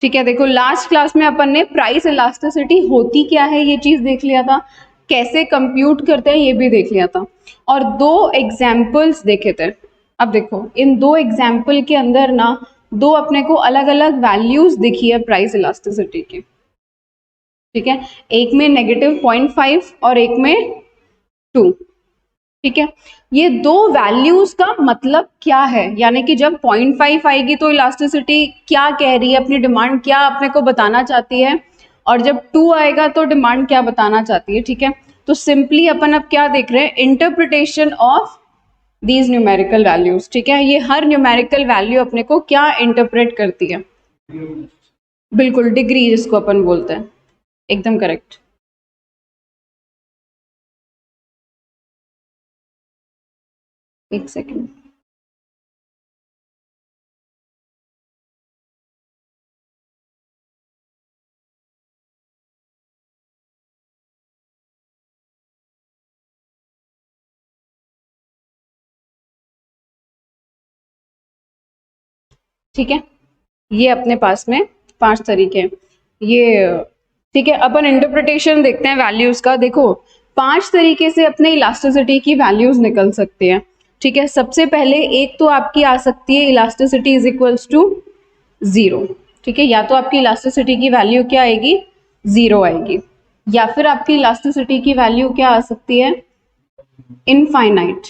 ठीक है, देखो लास्ट क्लास में अपन ने प्राइस इलास्टिसिटी होती क्या है ये चीज देख लिया था, कैसे कंप्यूट करते हैं ये भी देख लिया था, और दो एग्जाम्पल्स देखे थे। अब देखो इन दो एग्जाम्पल के अंदर ना दो अपने को अलग अलग वैल्यूज दिखी है प्राइस इलास्टिसिटी की। ठीक है, एक में -0.5 और एक में 2। ठीक है, ये दो वैल्यूज का मतलब क्या है, यानी कि जब 0.5 आएगी तो इलास्टिसिटी क्या कह रही है, अपनी डिमांड क्या अपने को बताना चाहती है, और जब 2 आएगा तो डिमांड क्या बताना चाहती है। ठीक है, तो सिंपली अपन अब क्या देख रहे हैं, interpretation of these numerical values. ठीक है, ये हर न्यूमेरिकल वैल्यू अपने को क्या इंटरप्रेट करती है, बिल्कुल डिग्री जिसको अपन बोलते हैं, एकदम करेक्ट। एक सेकेंड, ठीक है, ये अपने पास में 5 तरीके हैं ये। ठीक है, अपन इंटरप्रिटेशन देखते हैं वैल्यूज का। देखो 5 तरीके से अपने इलास्टिसिटी की वैल्यूज निकल सकती है। ठीक है, सबसे पहले एक तो आपकी आ सकती है इलास्टिसिटी इज इक्वल्स टू 0। ठीक है, या तो आपकी इलास्टिसिटी की वैल्यू क्या आएगी, 0 आएगी, या फिर आपकी इलास्टिसिटी की वैल्यू क्या आ सकती है, इनफाइनाइट।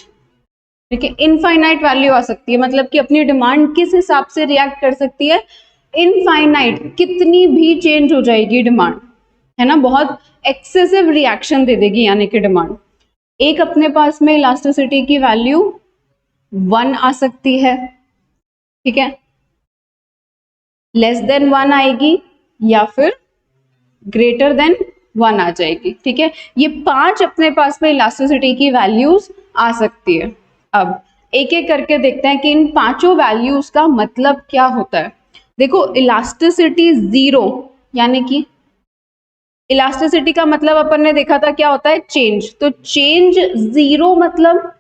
ठीक है, इनफाइनाइट वैल्यू आ सकती है, मतलब कि अपनी डिमांड किस हिसाब से रिएक्ट कर सकती है, इनफाइनाइट, कितनी भी चेंज हो जाएगी डिमांड, है ना, बहुत एक्सेसिव रिएक्शन दे देगी यानी कि डिमांड। एक अपने पास में इलास्टिसिटी की वैल्यू 1 आ सकती है। ठीक है, लेस देन 1 आएगी या फिर ग्रेटर देन 1 आ जाएगी। ठीक है, ये 5 अपने पास में इलास्टिसिटी की वैल्यूज आ सकती है। अब एक एक करके देखते हैं कि इन पांचों वैल्यूज का मतलब क्या होता है। देखो इलास्टिसिटी 0, यानी कि इलास्टिसिटी का मतलब अपन ने देखा था क्या होता है, चेंज। तो चेंज 0 मतलब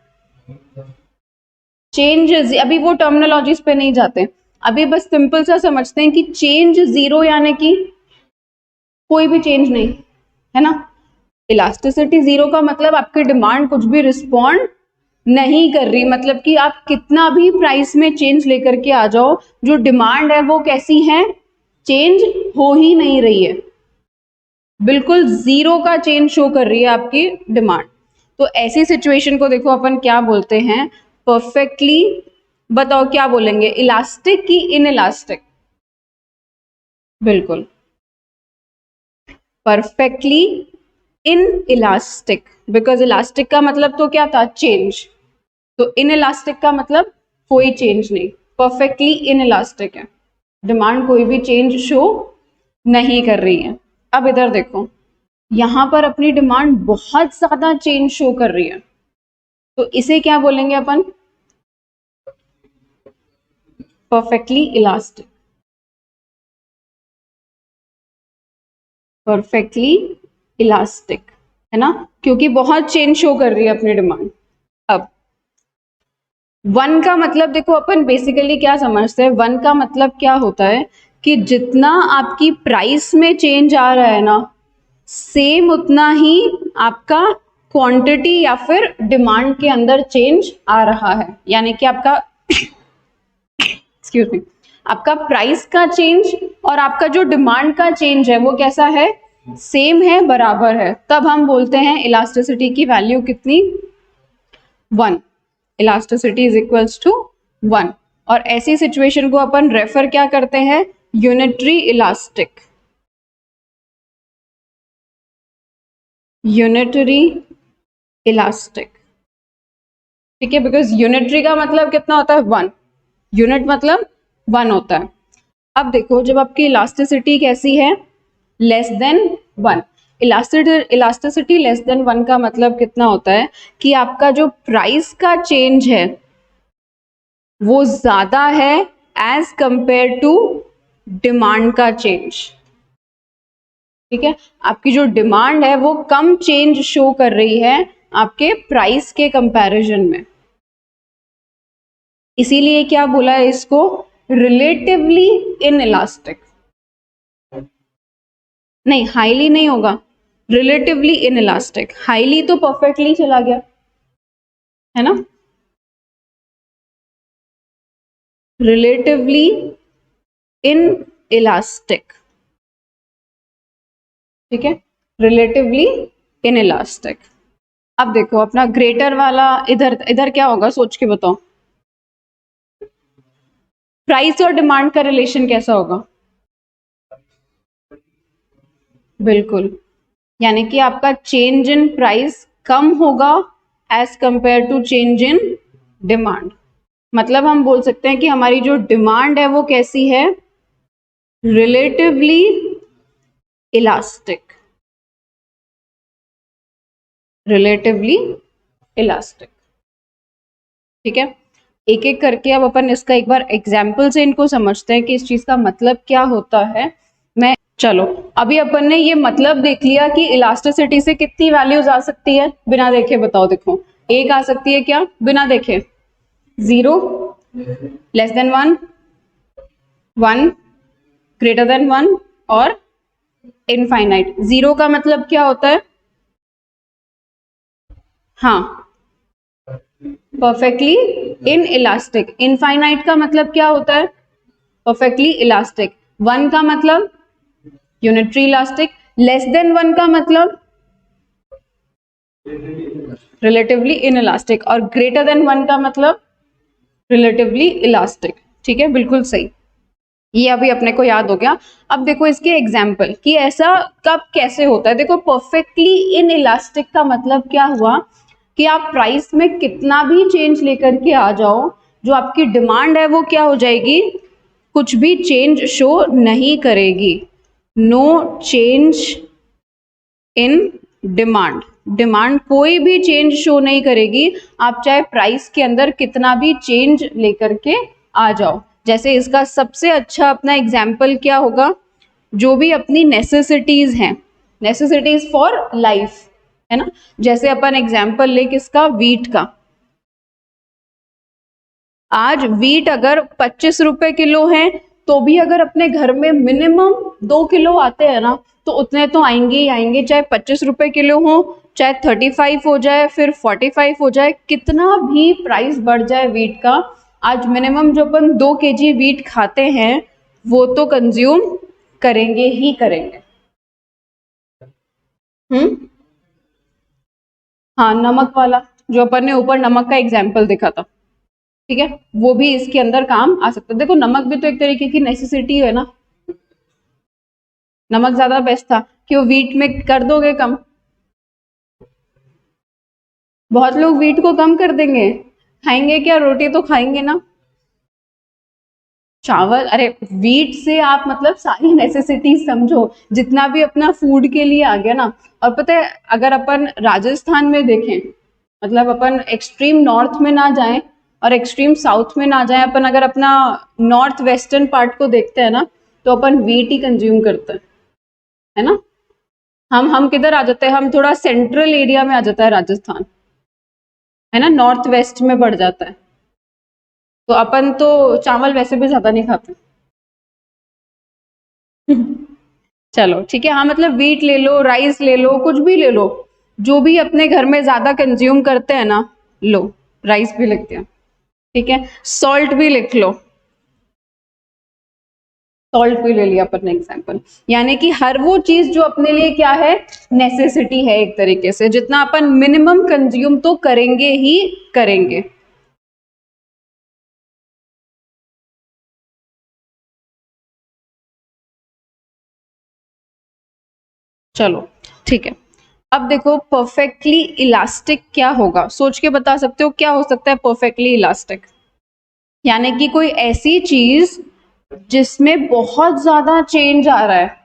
चेंज, अभी वो टर्मिनोलॉजीज पे नहीं जाते, अभी बस सिंपल सा समझते हैं कि चेंज 0 यानी कि कोई भी चेंज नहीं, है ना। इलास्टिसिटी 0 का मतलब आपकी डिमांड कुछ भी रिस्पॉन्ड नहीं कर रही, मतलब कि आप कितना भी प्राइस में चेंज लेकर के आ जाओ, जो डिमांड है वो कैसी है, चेंज हो ही नहीं रही है, बिल्कुल 0 का चेंज शो कर रही है आपकी डिमांड। तो ऐसी सिचुएशन को देखो अपन क्या बोलते हैं, परफेक्टली, बताओ क्या बोलेंगे, इलास्टिक की इन इलास्टिक, बिल्कुल perfectly in elastic, because elastic का मतलब तो क्या था, चेंज, तो इन इलास्टिक का मतलब कोई चेंज नहीं, परफेक्टली इन इलास्टिक है, डिमांड कोई भी चेंज शो नहीं कर रही है। अब इधर देखो, यहां पर अपनी डिमांड बहुत ज्यादा चेंज शो कर रही है, तो इसे क्या बोलेंगे अपन, परफेक्टली इलास्टिक, परफेक्टली इलास्टिक, है ना, क्योंकि बहुत चेंज शो कर रही है अपनी डिमांड। अब 1 का मतलब देखो अपन बेसिकली क्या समझते हैं, 1 का मतलब क्या होता है कि जितना आपकी प्राइस में चेंज आ रहा है ना, सेम उतना ही आपका क्वांटिटी या फिर डिमांड के अंदर चेंज आ रहा है, यानी कि आपका एक्सक्यूज मी, आपका प्राइस का चेंज और आपका जो डिमांड का चेंज है वो कैसा है, सेम है, बराबर है, तब हम बोलते हैं इलास्टिसिटी की वैल्यू कितनी, 1, इलास्टिसिटी इज इक्वल्स टू 1। और ऐसी सिचुएशन को अपन रेफर क्या करते हैं, यूनिटरी इलास्टिक, यूनिटरी इलास्टिक। ठीक है, बिकॉज यूनिटरी का मतलब कितना होता है, 1, यूनिट मतलब 1 होता है। अब देखो जब आपकी इलास्टिसिटी कैसी है, less than 1, elasticity less than 1 का मतलब कितना होता है कि आपका जो प्राइस का चेंज है वो ज्यादा है एज कंपेयर टू डिमांड का चेंज। ठीक है, आपकी जो डिमांड है वो कम चेंज शो कर रही है आपके प्राइस के कंपैरिजन में, इसीलिए क्या बोला है इसको, रिलेटिवली इन इलास्टिक। नहीं, हाईली नहीं होगा, रिलेटिवली इनइलास्टिक। हाईली तो परफेक्टली चला गया, है ना, रिलेटिवली इन इलास्टिक, ठीक है, रिलेटिवली इन इलास्टिक। अब देखो अपना ग्रेटर वाला, इधर इधर क्या होगा सोच के बताओ, प्राइस और डिमांड का रिलेशन कैसा होगा? बिल्कुल, यानी कि आपका चेंज इन प्राइस कम होगा as compared to change in demand. मतलब हम बोल सकते हैं कि हमारी जो डिमांड है वो कैसी है, रिलेटिवली इलास्टिक, रिलेटिवली इलास्टिक, ठीक है। एक एक करके अब अपन इसका एक बार एग्जाम्पल से इनको समझते हैं कि इस चीज का मतलब क्या होता है। मैं चलो अभी अपन ने ये मतलब देख लिया कि इलास्टिसिटी से कितनी वैल्यूज आ सकती है बिना देखे, बताओ, देखो एक आ सकती है क्या बिना देखे, 0, लेस देन 1, 1, ग्रेटर देन 1 और इनफाइनाइट। 0 का मतलब क्या होता है, हाँ, परफेक्टली इन इलास्टिक। इनफाइनाइट का मतलब क्या होता है, परफेक्टली इलास्टिक। 1 का मतलब यूनिटरी इलास्टिक। लेस देन 1 का मतलब रिलेटिवली इनइलास्टिक और ग्रेटर देन 1 का मतलब रिलेटिवली इलास्टिक, ठीक है, बिल्कुल सही। ये अभी अपने को याद हो गया। अब देखो इसके एग्जाम्पल कि ऐसा कब कैसे होता है। देखो परफेक्टली इन इलास्टिक का मतलब क्या हुआ कि आप प्राइस में कितना भी चेंज लेकर के आ जाओ, जो आपकी डिमांड है वो क्या हो जाएगी, कुछ भी चेंज शो नहीं करेगी। No change in demand, demand कोई भी चेंज शो नहीं करेगी, आप चाहे प्राइस के अंदर कितना भी चेंज लेकर के आ जाओ। जैसे इसका सबसे अच्छा अपना एग्जाम्पल क्या होगा, जो भी अपनी नेसेसिटीज हैं, नेसेसिटीज फॉर लाइफ, है ना। जैसे अपन एग्जाम्पल ले किसका, वीट का। आज वीट अगर 25 रुपए किलो है तो भी अगर अपने घर में मिनिमम 2 किलो आते हैं ना, तो उतने तो आएंगे ही आएंगे, चाहे 25 रुपए किलो हो, चाहे 35 हो जाए, फिर 45 हो जाए, कितना भी प्राइस बढ़ जाए वीट का, आज मिनिमम जो अपन 2 kg वीट खाते हैं वो तो कंज्यूम करेंगे ही करेंगे। हाँ, नमक वाला, जो अपन ने ऊपर नमक का एग्जाम्पल देखा था, ठीक है, वो भी इसके अंदर काम आ सकता है। देखो नमक भी तो एक तरीके की नेसेसिटी है ना, नमक ज्यादा बेस्ट था, क्यों वीट में कर दोगे कम, बहुत लोग वीट को कम कर देंगे, खाएंगे क्या, रोटी तो खाएंगे ना, चावल, अरे वीट से आप मतलब सारी नेसेसिटी समझो, जितना भी अपना फूड के लिए आ गया ना। और पता है अगर अपन राजस्थान में देखें, मतलब अपन एक्सट्रीम नॉर्थ में ना जाएं और एक्सट्रीम साउथ में ना जाएं, अपन अगर अपना नॉर्थ वेस्टर्न पार्ट को देखते हैं ना, तो अपन वीट ही कंज्यूम करते हैं, है ना। हम किधर आ जाते हैं, हम थोड़ा सेंट्रल एरिया में आ जाता है राजस्थान, है ना, नॉर्थ वेस्ट में बढ़ जाता है, तो अपन तो चावल वैसे भी ज्यादा नहीं खाते। चलो ठीक है, हाँ, मतलब वीट ले लो, राइस ले लो, कुछ भी ले लो, जो भी अपने घर में ज्यादा कंज्यूम करते हैं ना, लो, राइस भी लिखते हैं, ठीक है, सॉल्ट भी लिख लो, सॉल्ट भी ले लिया अपन ने एग्जाम्पल। यानी कि हर वो चीज जो अपने लिए क्या है, नेसेसिटी है, एक तरीके से जितना अपन मिनिमम कंज्यूम तो करेंगे ही करेंगे। चलो ठीक है, अब देखो परफेक्टली इलास्टिक क्या होगा, सोच के बता सकते हो क्या हो सकता है परफेक्टली इलास्टिक। यानी कि कोई ऐसी चीज जिसमें बहुत ज्यादा चेंज आ रहा है,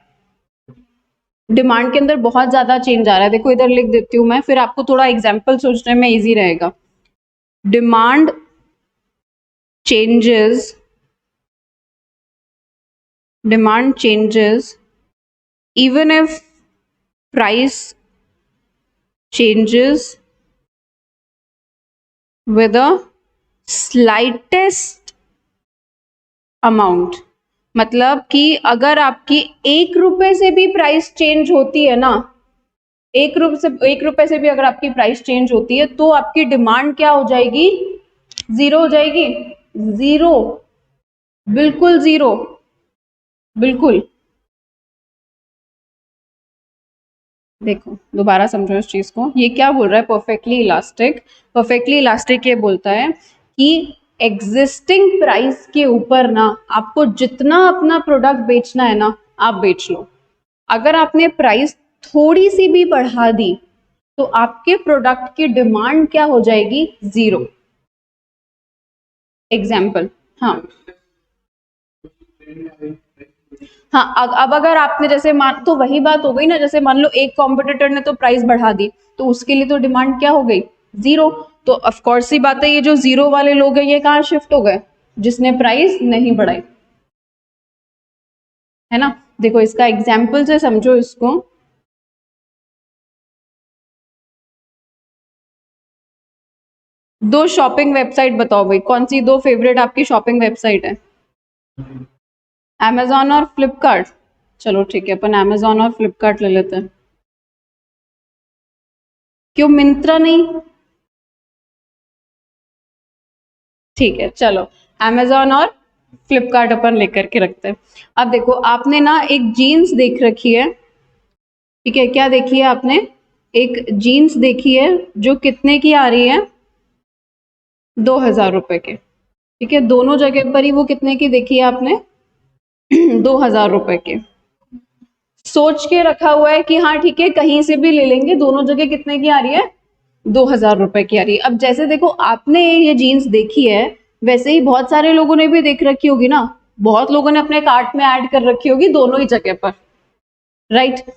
डिमांड के अंदर बहुत ज्यादा चेंज आ रहा है। देखो इधर लिख देती हूं मैं, फिर आपको थोड़ा एग्जाम्पल सोचने में इजी रहेगा। Demand changes, demand changes even if price changes with a slightest amount, मतलब कि अगर आपकी 1 रुपए से भी प्राइस चेंज होती है ना, 1 रुपए से भी अगर आपकी प्राइस चेंज होती है तो आपकी डिमांड क्या हो जाएगी? जीरो हो जाएगी। जीरो, बिल्कुल जीरो, बिल्कुल। देखो दोबारा समझो इस चीज को, ये क्या बोल रहा है? Perfectly elastic. परफेक्टली इलास्टिक ये बोलता है कि एग्जिस्टिंग प्राइस के ऊपर ना आपको जितना अपना प्रोडक्ट बेचना है ना आप बेच लो। अगर आपने प्राइस थोड़ी सी भी बढ़ा दी तो आपके प्रोडक्ट की डिमांड क्या हो जाएगी? जीरो। एग्जाम्पल, हाँ हाँ, अब अगर आपने जैसे मान, तो वही बात हो गई ना, जैसे मान लो एक कॉम्पिटिटर ने तो प्राइस बढ़ा दी तो उसके लिए तो डिमांड क्या हो गई? जीरो। तो ऑफ कोर्स सी बात है, ये जो जीरो वाले लोग हैं ये कहाँ शिफ्ट हो गए? जिसने प्राइस नहीं बढ़ाई, है ना। देखो इसका एग्जाम्पल से समझो इसको। दो शॉपिंग वेबसाइट बताओ भाई, कौन सी दो फेवरेट आपकी शॉपिंग वेबसाइट है? Amazon और फ्लिपकार्ट। चलो ठीक है, अपन Amazon और फ्लिपकार्ट ले लेते हैं। क्यों मिंत्रा नहीं? ठीक है चलो, Amazon और फ्लिपकार्ट अपन लेकर के रखते हैं। अब देखो आपने ना एक जीन्स देख रखी है, ठीक है, क्या देखी है आपने? एक जीन्स देखी है जो कितने की आ रही है? 2,000 रुपए के। ठीक है, दोनों जगह पर ही वो कितने की देखी है आपने? 2,000 रुपए के। सोच के रखा हुआ है कि हाँ ठीक है कहीं से भी ले लेंगे, दोनों जगह कितने की आ रही है? 2,000 रुपए की आ रही है। अब जैसे देखो आपने ये जीन्स देखी है, वैसे ही बहुत सारे लोगों ने भी देख रखी होगी ना, बहुत लोगों ने अपने कार्ट में ऐड कर रखी होगी दोनों ही जगह पर, राइट।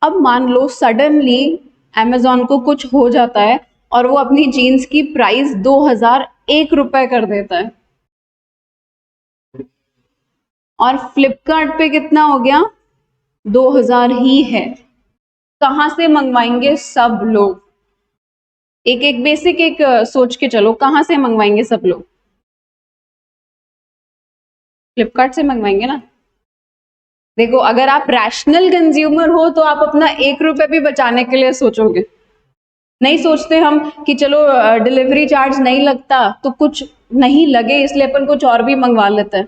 अब मान लो सडनली Amazon को कुछ हो जाता है और वो अपनी जीन्स की प्राइस 2,001 रुपए कर देता है, और फ्लिपकार्ट पे कितना हो गया? 2,000 ही है। कहां से मंगवाएंगे सब लोग? एक एक बेसिक एक सोच के चलो, कहां से मंगवाएंगे सब लोग? फ्लिपकार्ट से मंगवाएंगे ना। देखो अगर आप रैशनल कंज्यूमर हो तो आप अपना 1 रुपए भी बचाने के लिए सोचोगे। नहीं सोचते हम कि चलो डिलीवरी चार्ज नहीं लगता तो कुछ नहीं लगे इसलिए अपन कुछ और भी मंगवा लेते हैं,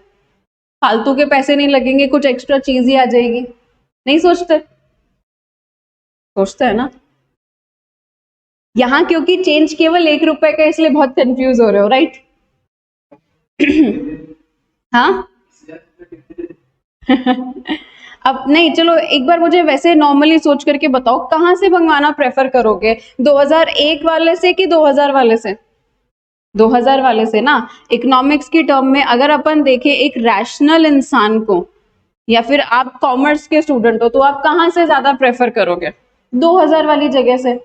फालतू के पैसे नहीं लगेंगे, कुछ एक्स्ट्रा चीज ही आ जाएगी। नहीं सोचते? सोचते है ना। यहाँ क्योंकि चेंज केवल 1 रुपए का इसलिए बहुत कंफ्यूज हो रहे हो, राइट। हाँ। अब नहीं, चलो एक बार मुझे वैसे नॉर्मली सोच करके बताओ कहां से मंगवाना प्रेफर करोगे? 2001 वाले से कि 2000 वाले से? 2000 वाले से ना। इकोनॉमिक्स की टर्म में अगर अपन देखें एक रैशनल इंसान को, या फिर आप कॉमर्स के स्टूडेंट हो तो आप कहां से ज्यादा प्रेफर करोगे? 2000 वाली जगह से।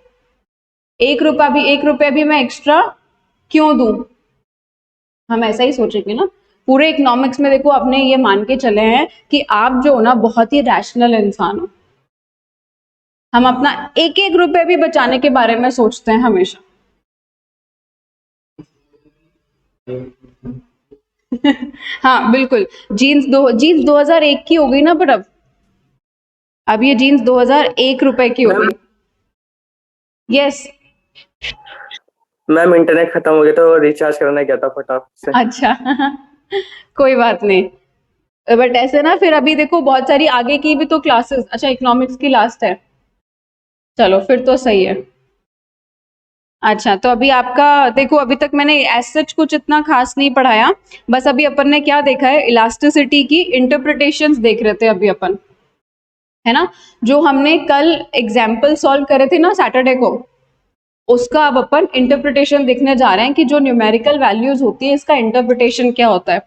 1 रुपया भी मैं एक्स्ट्रा क्यों दूं? हम ऐसा ही सोचेंगे ना। पूरे इकोनॉमिक्स में देखो अपने ये मान के चले हैं कि आप जो हो ना बहुत ही रैशनल इंसान हो। हम अपना एक एक रुपए भी बचाने के बारे में सोचते हैं हमेशा। हाँ बिल्कुल। जीन्स 2001 की हो गई ना, बट अब ये जीन्स 2001 रुपए की हो गई। यस। मैम इंटरनेट खत्म हो गया तो रिचार्ज करना गया था फटाफट से। अच्छा। कोई बात नहीं, बट ऐसे ना फिर अभी देखो बहुत सारी आगे की भी तो क्लासेस, अच्छा इकोनॉमिक्स की लास्ट है, चलो फिर तो सही है। अच्छा तो अभी आपका देखो, अभी तक मैंने एज सच कुछ इतना खास नहीं पढ़ाया, बस अभी अपन ने क्या देखा है, इलास्टिसिटी की इंटरप्रिटेशंस देख रहे थे अभी अपन, है ना। जो हमने कल एग्जाम्पल सॉल्व करे थे ना सैटरडे को, उसका अब अपन इंटरप्रिटेशन देखने जा रहे हैं कि जो न्यूमेरिकल वैल्यूज होती है इसका इंटरप्रिटेशन क्या होता है।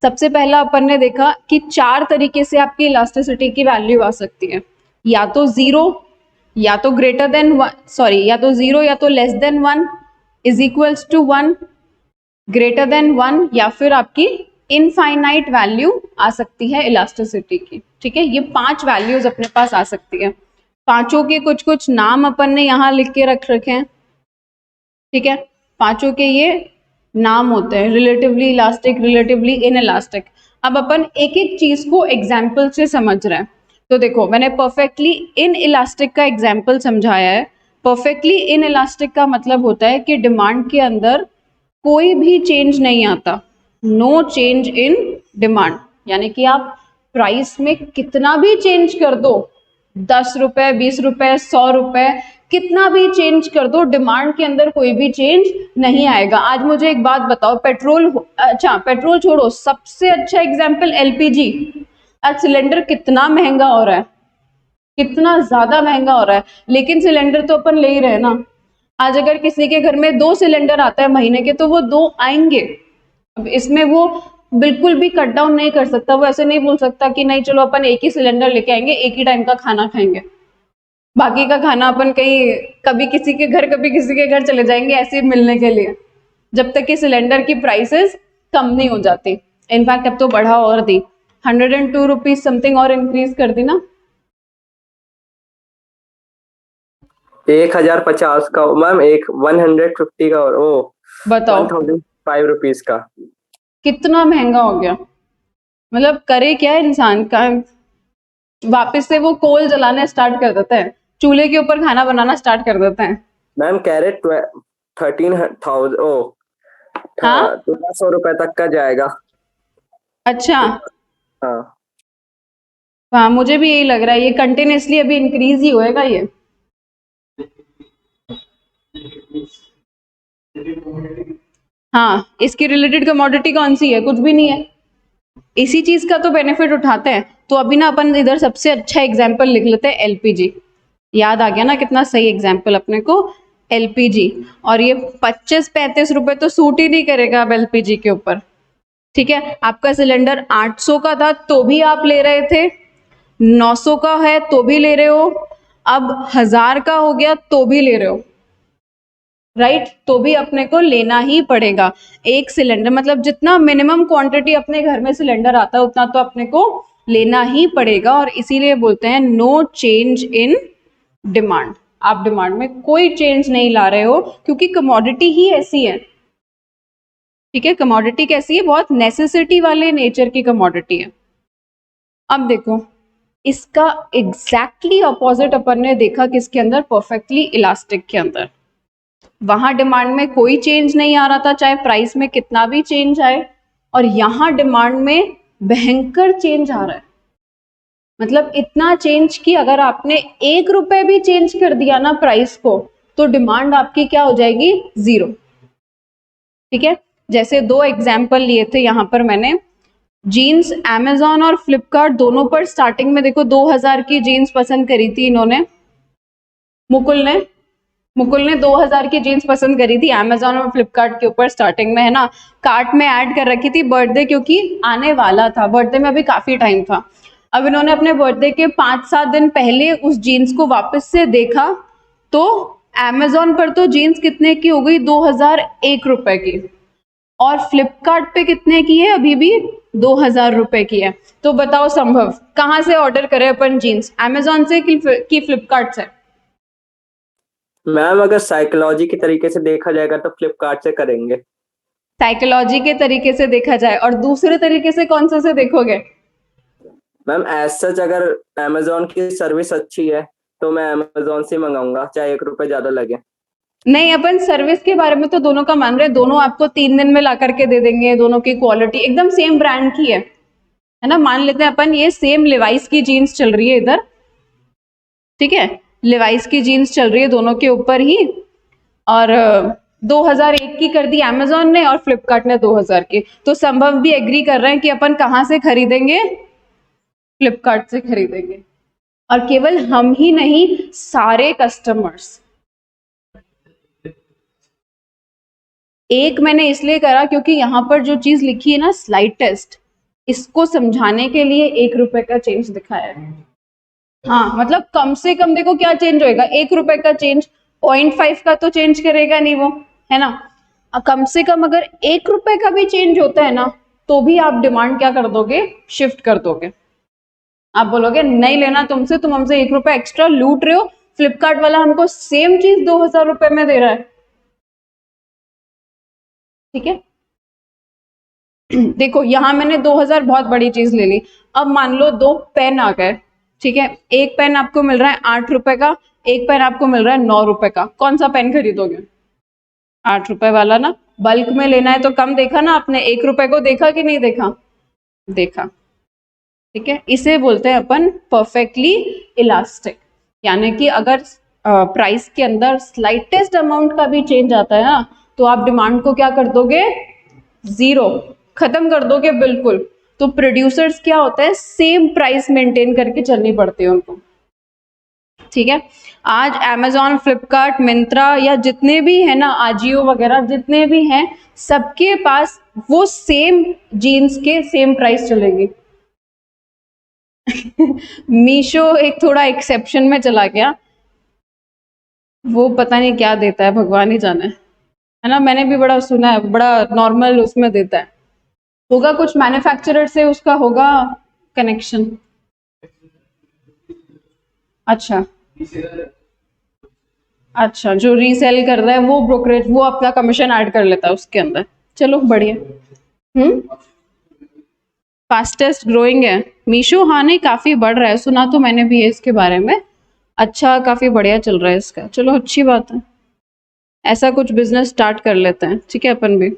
सबसे पहला अपन ने देखा कि 4 तरीके से आपकी इलास्टिसिटी की वैल्यू आ सकती है, या तो 0, या तो ग्रेटर देन 1, सॉरी या तो 0 या तो less than 1, is equals to 1, greater than 1, या फिर आपकी इनफाइनाइट वैल्यू आ सकती है इलास्टिसिटी की। ठीक है, ये 5 वैल्यूज अपने पास आ सकती है। पांचों के कुछ कुछ नाम अपन ने यहाँ लिख के रख रखे हैं, ठीक है। पांचों के ये नाम होते हैं, relatively elastic, relatively in elastic. अब अपन एक एक चीज को एग्जाम्पल से समझ रहे हैं। तो देखो मैंने परफेक्टली इन इलास्टिक का एग्जाम्पल समझाया है। परफेक्टली इन इलास्टिक का मतलब होता है कि डिमांड के अंदर कोई भी चेंज नहीं आता, नो चेंज इन डिमांड, यानी कि आप प्राइस में कितना भी चेंज कर दो, 10 रुपए, 20 रुपए, 100 रुपए, कितना भी चेंज कर दो, डिमांड के अंदर कोई भी चेंज नहीं आएगा। आज मुझे एक बात बताओ, पेट्रोल, अच्छा पेट्रोल छोड़ो, सबसे अच्छा एग्जाम्पल एलपीजी। आज सिलेंडर कितना महंगा हो रहा है, कितना ज्यादा महंगा हो रहा है, लेकिन सिलेंडर तो अपन ले ही रहे हैं ना। आज अगर किसी के घर में 2 सिलेंडर आता है महीने के, तो वो 2 आएंगे। अब इसमें वो बिल्कुल भी कट डाउन नहीं कर सकता, वो ऐसे नहीं बोल सकता कि नहीं चलो अपन एक ही सिलेंडर लेके आएंगे, एक ही टाइम का खाना खाएंगे, बाकी का खाना अपन कहीं कभी किसी के घर कभी किसी के घर चले जाएंगे ऐसे मिलने के लिए, जब तक कि सिलेंडर की प्राइसेस कम नहीं हो जाती। इनफैक्ट अब तो बढ़ा और दी, 102 रुपीज समथिंग और इंक्रीज कर दी ना। 1050 का मैम, एक 150 का, और ओ बताओ 1005 रुपीज का। कितना महंगा हो गया। मतलब करे क्या इंसान का, वापस से वो कोल जलाने स्टार्ट कर देते हैं, चूल्हे के ऊपर खाना बनाना स्टार्ट कर देते हैं। मैम कैरेट 13,000, ओ हाँ 1300 रुपए तक का जाएगा। अच्छा, हाँ हाँ मुझे भी यही लग रहा है, ये कंटिन्यूसली अभी इंक्रीज ही होएगा ये। हाँ, इसकी रिलेटेड कमोडिटी कौन सी है, कुछ भी नहीं है, इसी चीज का तो बेनिफिट उठाते हैं। तो अभी ना अपन इधर सबसे अच्छा एग्जाम्पल लिख लेते हैं एलपीजी। याद आ गया ना कितना सही एग्जाम्पल अपने को, एलपीजी। और ये 25-35 रुपए तो सूट ही नहीं करेगा अब एलपीजी के ऊपर। ठीक है, आपका सिलेंडर 800 का था तो भी आप ले रहे थे, 900 का है तो भी ले रहे हो, अब 1000 का हो गया तो भी ले रहे हो, राइट? तो भी अपने को लेना ही पड़ेगा। एक सिलेंडर मतलब जितना मिनिमम क्वांटिटी अपने घर में सिलेंडर आता है उतना तो अपने को लेना ही पड़ेगा, और इसीलिए बोलते हैं नो चेंज इन डिमांड। आप डिमांड में कोई चेंज नहीं ला रहे हो क्योंकि कमोडिटी ही ऐसी है। ठीक है, कमोडिटी कैसी है, बहुत नेसेसिटी वाले नेचर की कमोडिटी है। अब देखो इसका एग्जैक्टली ऑपोजिट अपन ने देखा किसके अंदर, परफेक्टली इलास्टिक के अंदर। वहां डिमांड में कोई चेंज नहीं आ रहा था चाहे प्राइस में कितना भी चेंज आए, और यहां डिमांड में भयंकर चेंज आ रहा है। मतलब इतना चेंज कि अगर आपने 1 रुपए भी चेंज कर दिया ना प्राइस को, तो डिमांड आपकी क्या हो जाएगी, 0। ठीक है, जैसे 2 एग्जाम्पल लिए थे यहां पर मैंने, जीन्स अमेजोन और फ्लिपकार्ट दोनों पर स्टार्टिंग में देखो 2000 की जीन्स पसंद करी थी इन्होंने, मुकुल ने 2000 की जीन्स पसंद करी थी अमेजोन और फ्लिपकार्ट के ऊपर स्टार्टिंग में, है ना। कार्ट में ऐड कर रखी थी बर्थडे, क्योंकि आने वाला था, बर्थडे में अभी काफी टाइम था। अब इन्होंने अपने बर्थडे के 5-7 दिन पहले उस जीन्स को वापस से देखा, तो अमेजोन पर तो जीन्स कितने की हो गई, 2001 रुपए की, और फ्लिपकार्ट पे कितने की है, अभी भी 2000 रुपए की है। तो बताओ संभव, कहाँ से ऑर्डर करें अपन जीन्स, अमेजोन से कि फ्लिपकार्ट से? मैम, अगर साइकोलॉजी के तरीके से देखा जाएगा तो फ्लिपकार्ट से करेंगे। साइकोलॉजी के तरीके से देखा जाए, और दूसरे तरीके से कौन से देखोगे? मैम एज सच अगर अमेजोन की सर्विस अच्छी है तो मैं अमेजोन से मंगाऊंगा, चाहे 1 रुपए ज्यादा लगे। नहीं, अपन सर्विस के बारे में तो दोनों का मान रहे हैं, दोनों आपको 3 दिन में ला करके दे देंगे, दोनों की क्वालिटी एकदम सेम ब्रांड की है ना। मान लेते हैं अपन ये सेम लिवाइस की जीन्स चल रही है इधर, ठीक है, लिवाइस की जीन्स चल रही है दोनों के ऊपर ही, और 2001 की कर दी अमेजोन ने और फ्लिपकार्ट ने 2000 की, तो संभव भी एग्री कर रहे हैं कि अपन कहाँ से खरीदेंगे, फ्लिपकार्ट से खरीदेंगे। और केवल हम ही नहीं, सारे कस्टमर्स। एक मैंने इसलिए करा क्योंकि यहां पर जो चीज लिखी है ना, स्लाइड टेस्ट, इसको समझाने के लिए 1 रुपए का चेंज दिखाया है। हाँ मतलब कम से कम देखो क्या चेंज होएगा, 1 रुपए का चेंज, 0.5 का तो चेंज करेगा नहीं वो, है ना। कम से कम अगर 1 रुपए का भी चेंज होता है ना, तो भी आप डिमांड क्या कर दोगे, शिफ्ट कर दोगे। आप बोलोगे नहीं लेना तुमसे, तुम हमसे 1 रुपए एक्स्ट्रा लूट रहे हो, फ्लिपकार्ट वाला हमको सेम चीज 2000 रुपए में दे रहा है। ठीक है, देखो यहाँ मैंने 2000 बहुत बड़ी चीज ले ली। अब मान लो 2 पेन आ गए, ठीक है, एक पेन आपको मिल रहा है 8 रुपए का, एक पेन आपको मिल रहा है 9 रुपए का, कौन सा पेन खरीदोगे? 8 रुपए वाला ना। बल्क में लेना है तो कम देखा ना आपने, 1 रुपए को देखा कि नहीं देखा? देखा। ठीक है, इसे बोलते हैं अपन परफेक्टली इलास्टिक। यानी कि अगर प्राइस के अंदर स्लाइटेस्ट अमाउंट का भी चेंज आता है ना, तो आप डिमांड को क्या कर दोगे? जीरो, खत्म कर दोगे बिल्कुल। तो प्रोड्यूसर्स क्या होता है, सेम प्राइस मेंटेन करके चलनी पड़ती है उनको। ठीक है, आज Amazon, फ्लिपकार्ट, मिंत्रा या जितने भी है ना, आजियो वगैरह जितने भी हैं, सबके पास वो सेम जीन्स के सेम प्राइस चलेगी। मीशो एक थोड़ा एक्सेप्शन में चला गया, वो पता नहीं क्या देता है, भगवान ही जाने, है ना। मैंने भी बड़ा सुना है, बड़ा नॉर्मल उसमें देता है, होगा कुछ मैन्युफैक्चरर से उसका होगा कनेक्शन। अच्छा अच्छा, जो रीसेल कर रहा है वो ब्रोकरेज, वो अपना कमीशन ऐड कर लेता है उसके अंदर। चलो बढ़िया। फास्टेस्ट ग्रोइंग है मीशो, हाँ नहीं काफी बढ़ रहा है, सुना तो मैंने भी है इसके बारे में। अच्छा, काफी बढ़िया चल रहा है इसका, चलो अच्छी बात है। ऐसा कुछ बिजनेस स्टार्ट कर लेते हैं, ठीक है। अपन भी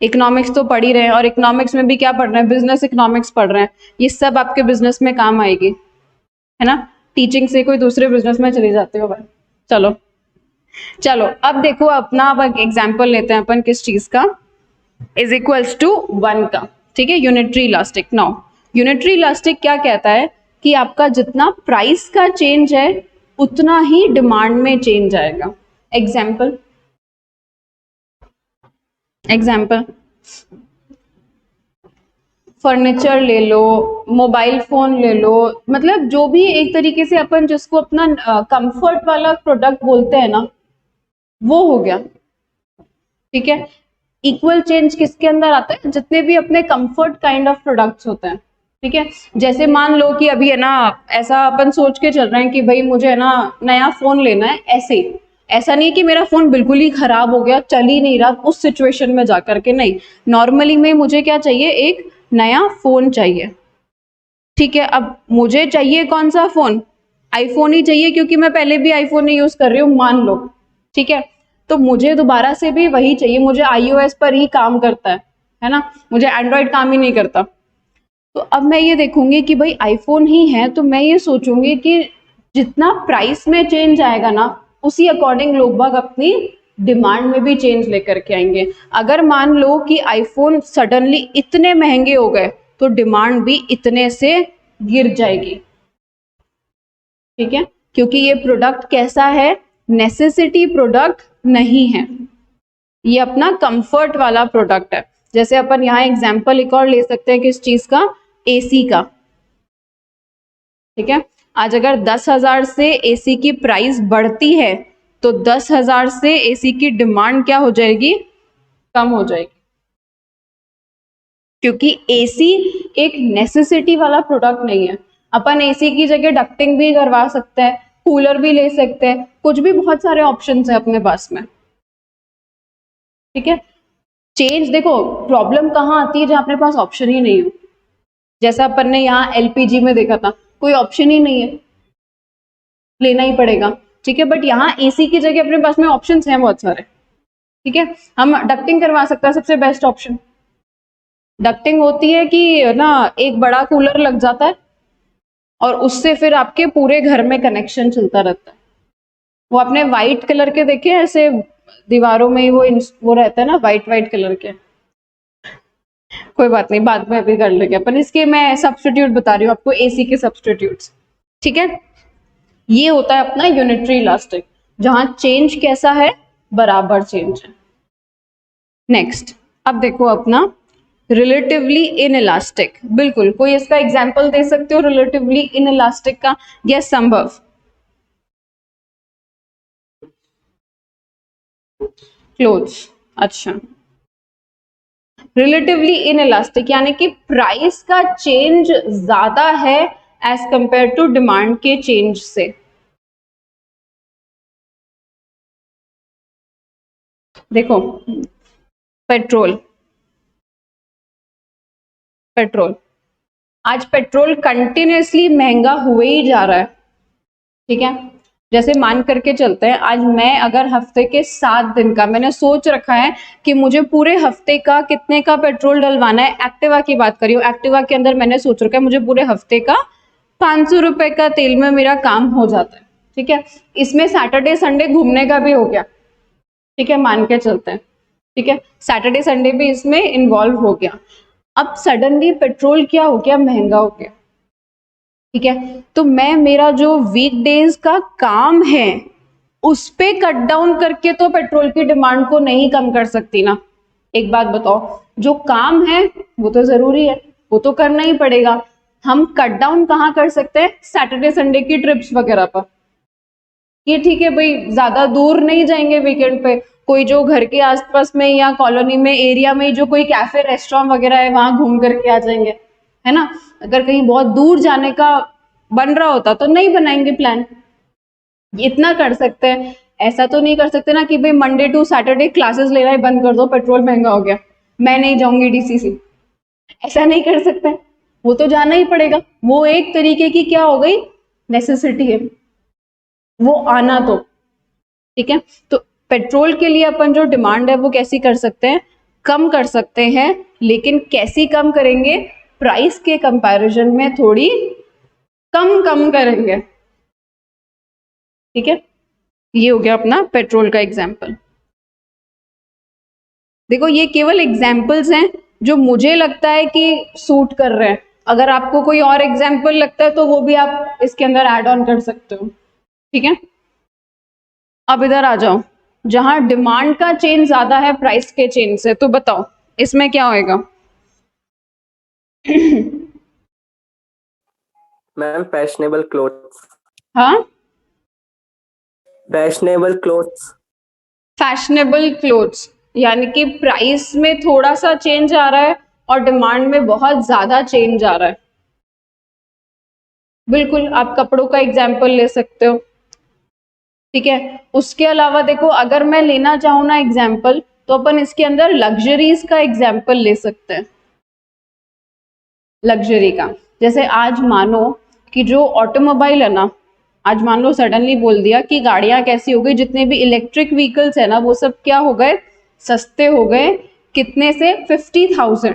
इकोनॉमिक्स तो पढ़ ही रहे हैं, और इकोनॉमिक्स में भी क्या पढ़ रहे हैं, बिजनेस इकोनॉमिक्स पढ़ रहे हैं। ये सब आपके बिजनेस में काम आएगी, है ना। टीचिंग से कोई दूसरे बिजनेस में चली जाते हो भाई। चलो चलो, अब देखो अपना, अब एग्जाम्पल लेते हैं अपन किस चीज का, इज इक्वल्स टू 1 का, ठीक है। Unitary elastic. Now unitary elastic क्या कहता है कि आपका जितना प्राइस का चेंज है उतना ही डिमांड में चेंज आएगा। एग्जाम्पल एग्जाम्पल फर्नीचर ले लो, मोबाइल फोन ले लो, मतलब जो भी एक तरीके से अपन जिसको अपना कंफर्ट वाला प्रोडक्ट बोलते हैं ना, वो हो गया। ठीक है, इक्वल चेंज किसके अंदर आता है, जितने भी अपने कंफर्ट काइंड ऑफ प्रोडक्ट्स होते हैं। ठीक है, जैसे मान लो कि अभी है ना, ऐसा अपन सोच के चल रहे हैं कि भाई मुझे है ना नया फोन लेना है, ऐसे ही, ऐसा नहीं कि मेरा फोन बिल्कुल ही खराब हो गया, चल ही नहीं रहा, उस सिचुएशन में जाकर के नहीं, नॉर्मली में मुझे क्या चाहिए, एक नया फोन चाहिए। ठीक है, अब मुझे चाहिए कौन सा फोन, आईफोन ही चाहिए, क्योंकि मैं पहले भी आईफोन ही यूज कर रही हूँ मान लो। ठीक है, तो मुझे दोबारा से भी वही चाहिए, मुझे iOS पर ही काम करता है ना, मुझे एंड्रॉइड काम ही नहीं करता। तो अब मैं ये देखूंगी कि भाई आईफोन ही है, तो मैं ये सोचूंगी कि जितना प्राइस में चेंज आएगा ना, उसी अकॉर्डिंग लोग बाग अपनी डिमांड में भी चेंज लेकर के आएंगे। अगर मान लो कि आईफोन सडनली इतने महंगे हो गए, तो डिमांड भी इतने से गिर जाएगी। ठीक है, क्योंकि ये प्रोडक्ट कैसा है, नेसेसिटी प्रोडक्ट नहीं है, ये अपना कंफर्ट वाला प्रोडक्ट है। जैसे अपन यहाँ एग्जाम्पल एक और ले सकते हैं किस चीज का, एसी का। ठीक है, आज अगर 10,000 से एसी की प्राइस बढ़ती है, तो 10,000 से एसी की डिमांड क्या हो जाएगी, कम हो जाएगी, क्योंकि एसी एक नेसेसिटी वाला प्रोडक्ट नहीं है। अपन एसी की जगह डक्टिंग भी करवा सकते हैं, कूलर भी ले सकते हैं, कुछ भी बहुत सारे ऑप्शंस है अपने पास में। ठीक है, चेंज देखो, प्रॉब्लम कहाँ आती है, जहां अपने पास ऑप्शन ही नहीं हो। जैसा अपन ने यहाँ एलपीजी में देखा था, कोई ऑप्शन ही नहीं है, लेना ही पड़ेगा। ठीक है, बट यहाँ एसी की जगह अपने पास में ऑप्शंस हैं बहुत सारे। ठीक है, हम डक्टिंग करवा सकते हैं, सबसे बेस्ट ऑप्शन। डक्टिंग होती है कि ना, एक बड़ा कूलर लग जाता है और उससे फिर आपके पूरे घर में कनेक्शन चलता रहता है। वो आपने व्हाइट कलर के देखे हैं, ऐसे दीवारों में ही वो रहता है ना, व्हाइट व्हाइट कलर के। कोई बात नहीं, बाद में अभी कर लेंगे अपन इसके, मैं सब्स्टिट्यूट बता रही हूँ आपको, एसी के सब्स्टिट्यूट्स। ठीक है, ये होता है अपना यूनिटरी इलास्टिक, जहां चेंज कैसा है, बराबर चेंज है। नेक्स्ट, अब देखो अपना रिलेटिवली इन इलास्टिक। बिल्कुल, कोई इसका एग्जाम्पल दे सकते हो रिलेटिवली इन इलास्टिक का? यस संभव। क्लोथ्स, अच्छा। रिलेटिवली इन इलास्टिक यानी कि प्राइस का चेंज ज्यादा है एज कंपेयर टू डिमांड के चेंज से। देखो पेट्रोल, पेट्रोल। आज पेट्रोल कंटिन्यूअसली महंगा हुए ही जा रहा है, ठीक है। जैसे मान करके चलते हैं, आज मैं अगर हफ्ते के 7 दिन का मैंने सोच रखा है कि मुझे पूरे हफ्ते का कितने का पेट्रोल डलवाना है, एक्टिवा की बात करी हूँ, एक्टिवा के अंदर मैंने सोच रखा है मुझे पूरे हफ्ते का 500 रुपए का तेल में मेरा काम हो जाता है, ठीक है। इसमें सैटरडे संडे घूमने का भी हो गया, ठीक है, मान के चलते हैं, ठीक है, सैटरडे संडे भी इसमें इन्वॉल्व हो गया। अब सडनली पेट्रोल क्या हो गया, महंगा हो गया, ठीक है। तो मैं मेरा जो वीकडेज का काम है उस पे कट डाउन करके तो पेट्रोल की डिमांड को नहीं कम कर सकती ना। एक बात बताओ, जो काम है वो तो जरूरी है, वो तो करना ही पड़ेगा। हम कट डाउन कहाँ कर सकते हैं, सैटरडे संडे की ट्रिप्स वगैरह पर। ये ठीक है भाई, ज्यादा दूर नहीं जाएंगे वीकेंड पे, कोई जो घर के आसपास में या कॉलोनी में एरिया में जो कोई कैफे रेस्टोरेंट वगैरह है वहां घूम करके आ जाएंगे, है ना। अगर कहीं बहुत दूर जाने का बन रहा होता तो नहीं बनाएंगे प्लान, इतना कर सकते हैं। ऐसा तो नहीं कर सकते ना कि भाई मंडे टू सैटरडे क्लासेस लेना ही बंद कर दो, पेट्रोल महंगा हो गया मैं नहीं जाऊंगी डीसीसी, ऐसा नहीं कर सकते। वो तो जाना ही पड़ेगा, वो एक तरीके की क्या हो गई, नेसेसिटी है, वो आना तो, ठीक है। तो पेट्रोल के लिए अपन जो डिमांड है वो कैसी कर सकते हैं, कम कर सकते हैं, लेकिन कैसी कम करेंगे, प्राइस के कंपैरिजन में थोड़ी कम कम करेंगे, ठीक है। ये हो गया अपना पेट्रोल का एग्जाम्पल। देखो ये केवल एग्जाम्पल्स हैं जो मुझे लगता है कि सूट कर रहे हैं, अगर आपको कोई और एग्जाम्पल लगता है तो वो भी आप इसके अंदर ऐड ऑन कर सकते हो, ठीक है। अब इधर आ जाओ, जहां डिमांड का चेंज ज्यादा है प्राइस के चेंज से, तो बताओ इसमें क्या होएगा। Ma'am fashionable clothes. हाँ, फैशनेबल क्लोथ्स। फैशनेबल क्लोथ्स, यानी कि प्राइस में थोड़ा सा चेंज आ रहा है और डिमांड में बहुत ज्यादा चेंज आ रहा है। बिल्कुल, आप कपड़ों का एग्जाम्पल ले सकते हो, ठीक है। उसके अलावा देखो, अगर मैं लेना चाहूँ ना एग्जाम्पल, तो अपन इसके अंदर लग्जरीज का एग्जाम्पल ले सकते हैं। लग्जरी का, जैसे आज मानो कि जो ऑटोमोबाइल है ना, आज मान लो सडनली बोल दिया कि गाड़ियां कैसी हो गई, जितने भी इलेक्ट्रिक व्हीकल्स है ना वो सब क्या हो गए, सस्ते हो गए। कितने से, 50,000,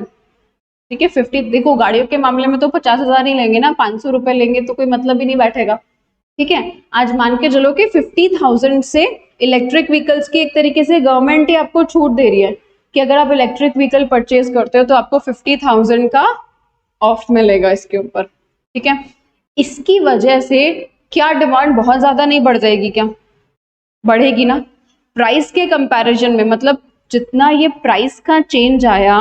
ठीक है। 50, देखो गाड़ियों के मामले में तो 50,000 ही लेंगे ना, 500 रुपए लेंगे तो कोई मतलब ही नहीं बैठेगा, ठीक है। आज मान के चलो कि 50,000 से इलेक्ट्रिक व्हीकल्स की एक तरीके से गवर्नमेंट ही आपको छूट दे रही है कि अगर आप इलेक्ट्रिक व्हीकल परचेज करते हो तो आपको 50,000 का ऑफ मिलेगा इसके ऊपर, ठीक है। इसकी वजह से क्या डिमांड बहुत ज्यादा नहीं बढ़ जाएगी क्या, बढ़ेगी ना। प्राइस के कंपैरिजन में, मतलब जितना ये प्राइस का चेंज आया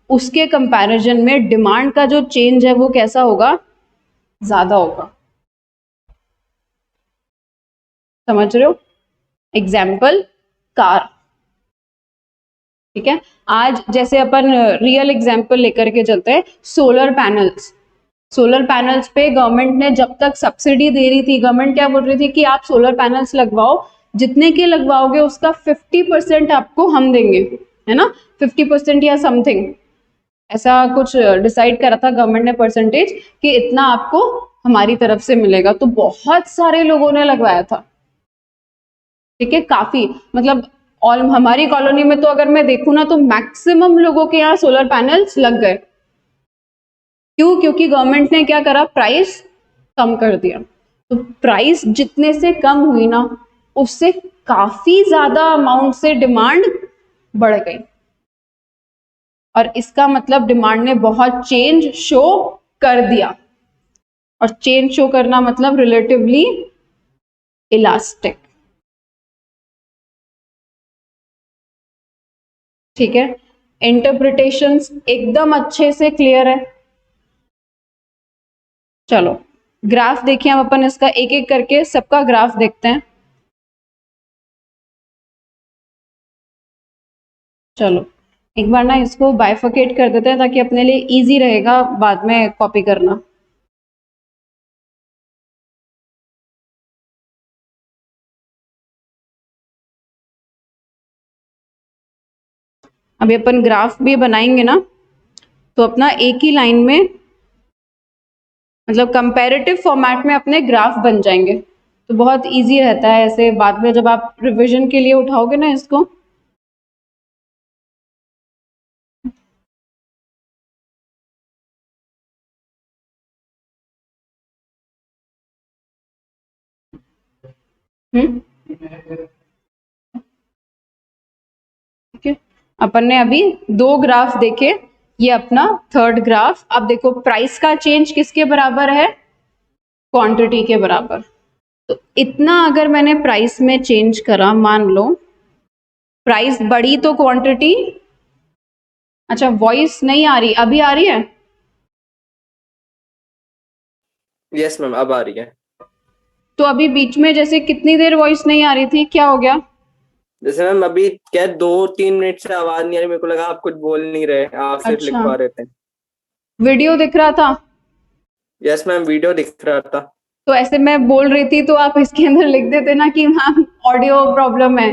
उसके कंपैरिजन में डिमांड का जो चेंज है वो कैसा होगा, ज्यादा होगा। समझ रहे हो, एग्जाम्पल कार, ठीक है। आज जैसे अपन रियल एग्जाम्पल लेकर के चलते हैं, सोलर पैनल्स। सोलर पैनल्स पे गवर्नमेंट ने जब तक सब्सिडी दे रही थी, गवर्नमेंट क्या बोल रही थी कि आप सोलर पैनल्स लगवाओ, जितने के लगवाओगे उसका 50% आपको हम देंगे, है ना, 50% या समथिंग ऐसा कुछ डिसाइड करा था गवर्नमेंट ने परसेंटेज, कि इतना आपको हमारी तरफ से मिलेगा। तो बहुत सारे लोगों ने लगवाया था, ठीक है, काफी, मतलब ऑल हमारी कॉलोनी में तो अगर मैं देखूं ना तो मैक्सिमम लोगों के यहाँ सोलर पैनल्स लग गए। क्यों, क्योंकि गवर्नमेंट ने क्या करा, प्राइस कम कर दिया। तो प्राइस जितने से कम हुई ना, उससे काफी ज्यादा अमाउंट से डिमांड बढ़ गई, और इसका मतलब डिमांड ने बहुत चेंज शो कर दिया। और चेंज शो करना मतलब रिलेटिवली इलास्टिक, ठीक है। इंटरप्रिटेशंस एकदम अच्छे से क्लियर है। चलो ग्राफ देखिए, हम अपन इसका एक एक करके सबका ग्राफ देखते हैं। चलो एक बार ना इसको बाइफरकेट कर देते हैं ताकि अपने लिए इजी रहेगा बाद में कॉपी करना। अभी अपन ग्राफ भी बनाएंगे ना, तो अपना एक ही लाइन में मतलब कंपैरेटिव फॉर्मेट में अपने ग्राफ बन जाएंगे। तो बहुत इजी रहता है ऐसे बाद में जब आप रिवीजन के लिए उठाओगे ना इसको। ठीक है, अपन ने अभी 2 ग्राफ देखे, ये अपना थर्ड ग्राफ। अब देखो प्राइस का चेंज किसके बराबर है, क्वांटिटी के बराबर। तो इतना अगर मैंने प्राइस में चेंज करा, मान लो प्राइस बढ़ी तो क्वांटिटी, अच्छा वॉइस नहीं आ रही, अभी आ रही है? यस मैम, अब आ रही है। तो अभी बीच में जैसे कितनी देर वॉइस नहीं आ रही थी, क्या हो गया? जैसे मैम अभी क्या 2-3 मिनट से आवाज नहीं आ रही, मेरे को लगा आप कुछ बोल नहीं रहे, आप सिर्फ अच्छा, लिखवा रहे थे। वीडियो दिख रहा था? यस मैम, वीडियो दिख रहा था। तो ऐसे मैं बोल रही थी तो आप इसके अंदर लिख देते ना कि मैम ऑडियो प्रॉब्लम है।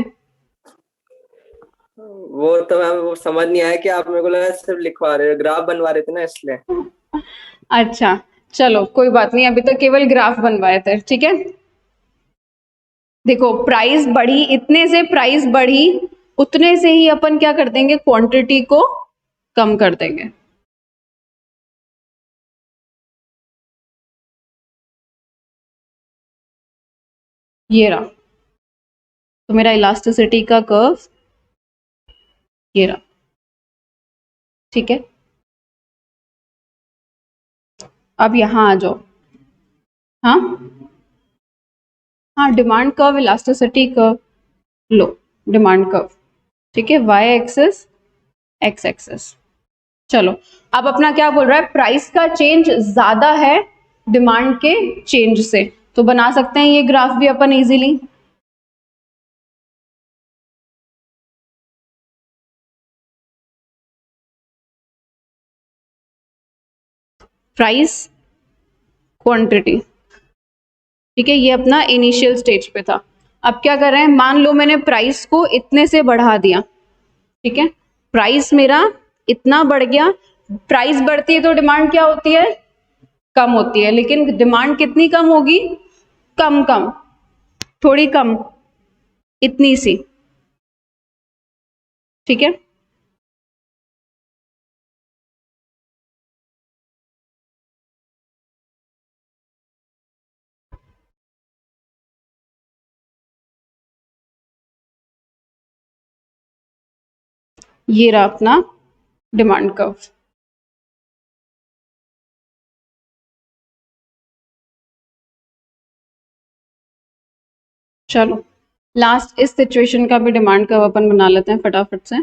वो तो मैम वो समझ नहीं आया कि आप, मेरे को लगा सिर्फ लिखवा रहे, ग्राफ बनवा रहे थे ना इसलिए। अच्छा चलो कोई बात नहीं, अभी तो केवल ग्राफ बनवाए थे, ठीक है। देखो प्राइस बढ़ी, इतने से प्राइस बढ़ी, उतने से ही अपन क्या कर देंगे, क्वांटिटी को कम कर देंगे। ये रहा तो मेरा इलास्टिसिटी का कर्व, ये रहा, ठीक है। अब यहां आ जाओ। हाँ हाँ, डिमांड कर्व, इलास्टिसिटी कर्व लो, डिमांड कर्व, ठीक है, वाई एक्सिस एक्स एक्सिस। चलो अब अपना क्या बोल रहा है, प्राइस का चेंज ज्यादा है डिमांड के चेंज से, तो बना सकते हैं ये ग्राफ भी अपन इजीली। प्राइस क्वांटिटी, ठीक है, ये अपना इनिशियल स्टेज पे था। अब क्या कर रहे हैं, मान लो मैंने प्राइस को इतने से बढ़ा दिया, ठीक है, प्राइस मेरा इतना बढ़ गया। प्राइस बढ़ती है तो डिमांड क्या होती है, कम होती है, लेकिन डिमांड कितनी कम होगी, कम कम, थोड़ी कम, इतनी सी, ठीक है। ये रहा अपना डिमांड कर्व। चलो लास्ट इस सिचुएशन का भी डिमांड कर्व अपन बना लेते हैं फटाफट से।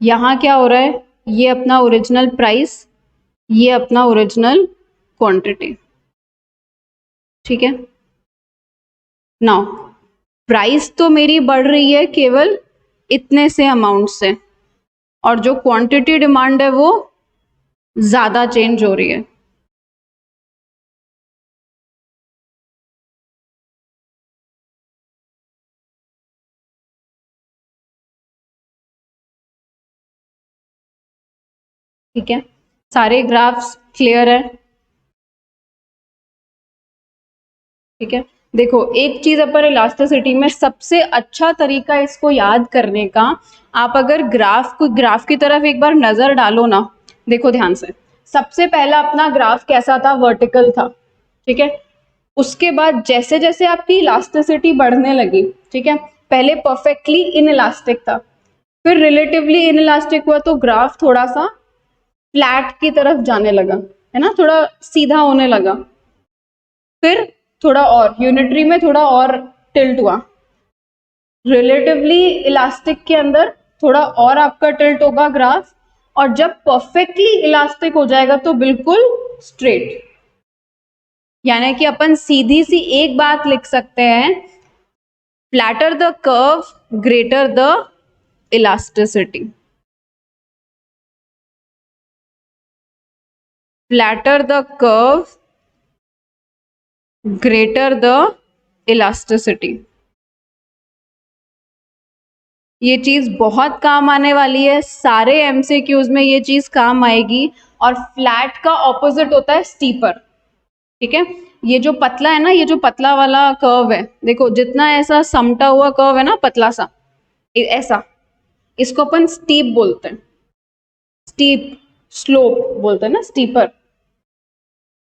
यहाँ क्या हो रहा है, ये अपना ओरिजिनल प्राइस, ये अपना ओरिजिनल क्वांटिटी, ठीक है। नाउ प्राइस तो मेरी बढ़ रही है केवल इतने से अमाउंट से, और जो क्वांटिटी डिमांड है वो ज्यादा चेंज हो रही है। ठीक है, सारे ग्राफ्स क्लियर है? ठीक है, देखो एक चीज अपन इलास्टिसिटी में सबसे अच्छा तरीका इसको याद करने का, आप अगर ग्राफ की तरफ एक बार नजर डालो ना, देखो ध्यान से, सबसे पहला अपना ग्राफ कैसा था, वर्टिकल था, ठीक है। उसके बाद जैसे जैसे आपकी इलास्टिसिटी बढ़ने लगी, ठीक है, पहले परफेक्टली इनइलास्टिक था, फिर रिलेटिवली इनइलास्टिक हुआ तो ग्राफ थोड़ा सा फ्लैट की तरफ जाने लगा, है ना, थोड़ा सीधा होने लगा, फिर थोड़ा और यूनिटरी में थोड़ा और टिल्ट हुआ, रिलेटिवली इलास्टिक के अंदर थोड़ा और आपका टिल्ट होगा ग्राफ, और जब परफेक्टली इलास्टिक हो जाएगा तो बिल्कुल स्ट्रेट। यानी कि अपन सीधी सी एक बात लिख सकते हैं, flatter the curve greater the elasticity, flatter the curve greater the elasticity। ये चीज बहुत काम आने वाली है, सारे एमसीक्यूज में ये चीज काम आएगी। और फ्लैट का ऑपोजिट होता है स्टीपर, ठीक है। ये जो पतला है ना, ये जो पतला वाला कर्व है, देखो जितना ऐसा समटा हुआ कर्व है ना, पतला सा ऐसा, इसको अपन स्टीप बोलते हैं, स्टीप स्लोप बोलते हैं ना, स्टीपर।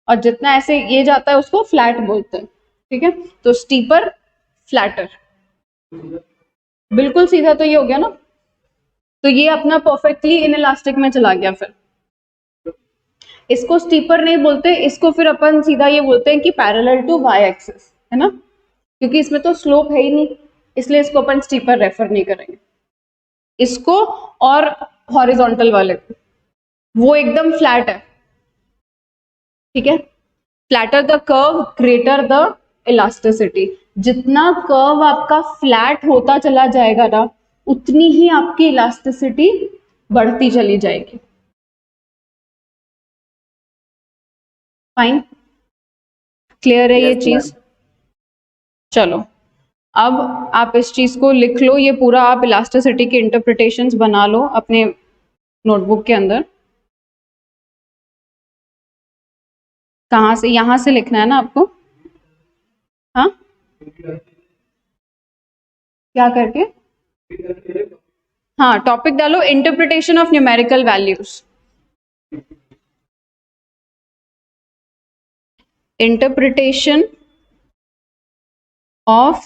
और जितना ऐसे ये जाता है उसको फ्लैट बोलते हैं, ठीक है। तो स्टीपर, फ्लैटर, बिल्कुल सीधा तो ये हो गया ना। तो ये अपना परफेक्टली इनइलास्टिक में चला गया। फिर इसको स्टीपर नहीं बोलते, इसको फिर अपन सीधा ये बोलते हैं कि पैरेलल टू वाई एक्सिस, है ना, क्योंकि इसमें तो स्लोप है ही नहीं, इसलिए इसको अपन स्टीपर रेफर नहीं करेंगे। इसको और हॉरिजॉन्टल वाले को, वो एकदम फ्लैट है, ठीक है। Flatter the curve greater the elasticity. जितना कर्व आपका फ्लैट होता चला जाएगा ना, उतनी ही आपकी इलास्टिसिटी बढ़ती चली जाएगी। फाइन, क्लियर है ये Yes, चीज? चलो अब आप इस चीज को लिख लो, ये पूरा आप इलास्टिसिटी के इंटरप्रिटेशंस बना लो अपने नोटबुक के अंदर। कहाँ से? यहां से लिखना है ना आपको? हाँ, क्या करके? हाँ, टॉपिक डालो interpretation of numerical values. Interpretation of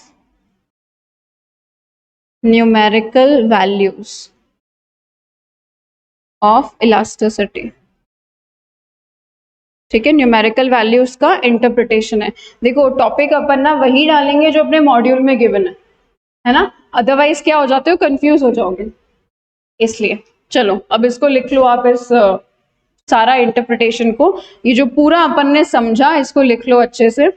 numerical values of elasticity, ठीक है। न्यूमेरिकल वैल्यूज का इंटरप्रिटेशन है। देखो टॉपिक अपन ना वही डालेंगे जो अपने मॉड्यूल में गिवन है ना, अदरवाइज क्या हो जाते हो, कंफ्यूज हो जाओगे। इसलिए चलो अब इसको लिख लो आप, इस सारा इंटरप्रिटेशन को, ये जो पूरा अपन ने समझा इसको लिख लो अच्छे से।